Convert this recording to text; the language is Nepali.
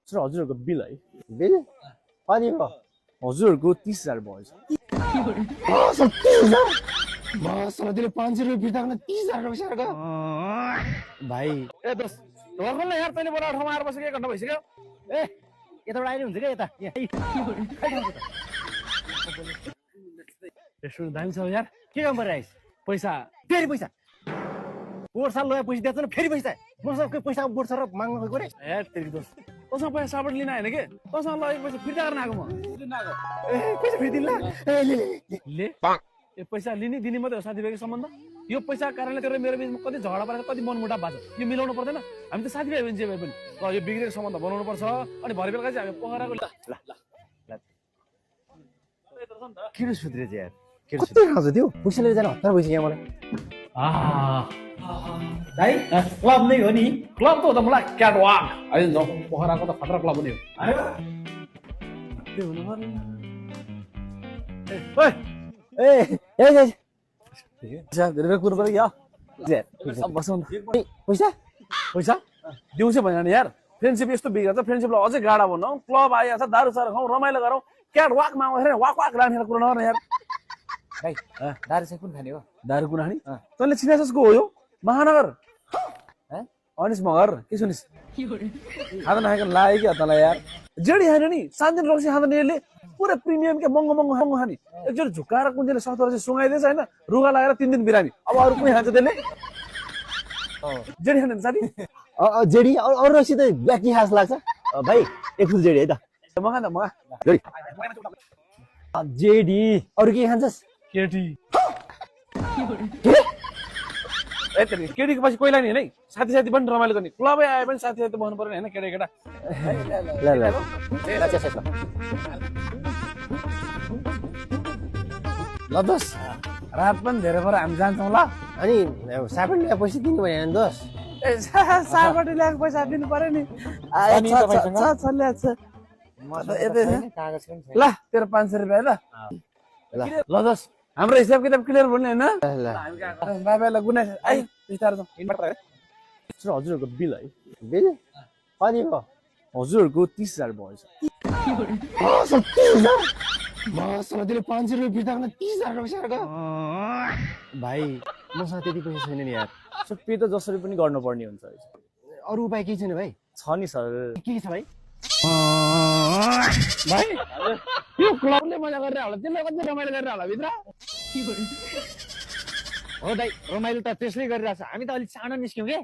सर हजुरहरूको बिल है बिल कति भयो हजुरहरूको 30,000 भएछ मसँग त्यसले 500 रुपियाँ फिर्ता गर्न 30,000 रुपियाँ भाइ ए दोस्त ढोर्खल यार तैँले बोलाएको ठाउँमा आएर बसेको 1 घन्टा भइसक्यो ए यताबाट आइरहन्छ क्या यता रेस्टुरेन्ट दामी छ यार के काम परिरहेछ पैसा फेरि पैसा पोहोर साल लगाए पैसा दिएको फेरि पैसा मसँग पैसा बोर्छ र माग्न गएको रे यार तेरी दोस्त तँसँग पैसा साबाट लिन आएन के तँसँग लगेको पैसा फिर्ता गर्न आएको म ए पैसा फेरि दिन्ला ए ले ए पैसा लिने दिने मात्रै हो साथीभाइको सम्बन्ध यो पैसा कारणले गरेर मेरो बिचमा कति झगडा परेर कति मनमुटाव भएको छ यो मिलाउनु पर्दैन हामी त साथीभाइ भने जे भए पनि ल यो बिग्रेको सम्बन्ध बनाउनु पर्छ अनि भरे बेलुका चाहिँ हामी पोखराको किन सुध्रेछ यार कति खान्छ त्यो पैसा लिएर जान हतार भइसक्यो मलाई भाइ क्लब नै हो नि क्लब त हो त मलाई क्याट वाक अहिले जाउँ पोखराको त खतरा क्लब हुने हो के हुनु पर्ने ए पैसा धेरै बेर कुरो पर्यो क्या बसौँ पैसा पैसा दिउँसै भएन नि यार फ्रेन्डसिप यस्तो बिग्रेको छ फ्रेन्डसिपलाई अझै गाडा बनाऊ क्लब आइहाल्छ दारू सारू खाउँ रमाइलो गरौँ क्याट वाकमा आउँदाखेरि वाक वाक लाने कुरो नगर्ने यार भाइ दारू चाहिँ कुन खाने हो दारू कुन खाने तैँले चिनासको हो यो महानगर अनिस मगर के सुनिस् खाँदा नखाएको लाग्यो क्या तँलाई यार जेडी खाने नि सानदिन रक्सी खाँदैन यसले पुरै प्रिमियम के महँगो महँगो महँगो खाने एकचोटि झुक्काएर कुन चाहिँ सस्तो रक्सी सुँगाइदिएछ होइन रुगा लगाएर 3 दिन बिरामी अब अरू कुनै खान्छ त्यसले जेडी खाने साथी जेडी अरू रक्सी त ब्ल्याक टी खास लाग्छ भाइ एक फुल जेडी है त मगा न मगा जेडी अरू के खान्छस् केटी ए केटीको पछि कोही लाने होइन साथी साथी पनि रमाइलो गर्ने क्लबै आए पनि साथी साथी बस्नु पर्यो होइन केटा ल दोस रात पनि धेरै भएर हामी जान्छौँ ल अनि साबुन ल्याए पैसा दिनु भएन दोस ए साबाट ल्याएको पैसा दिनु पर्यो नि ल तेरो 500 रुपियाँ ल दोस हाम्रो हिसाब किताब क्लियर भन्ने होइन बाई बाई ल गुड नाइट आइ बिस्तारो जाउँ सर हजुरहरूको बिल है बिल कति भयो हजुरहरूको 30,000 भएछ मसँग त्यसले 500 रुपियाँ फिर्ता गर्न 30,000 रुपियाँ भाइ मसँग त्यति पैसा छैन नि यार सर पे त जसरी पनि गर्नुपर्ने हुन्छ अरू उपाय केही छैन भाइ छ नि सर के छ भाइ भाइ यो क्लबले मजा गरेर होला त्यसले कति रमाइलो गरेर होला भित्र हो दाइ रमाइलो त त्यसले गरिरहेछ हामी त अलिक सानो निस्क्यौँ के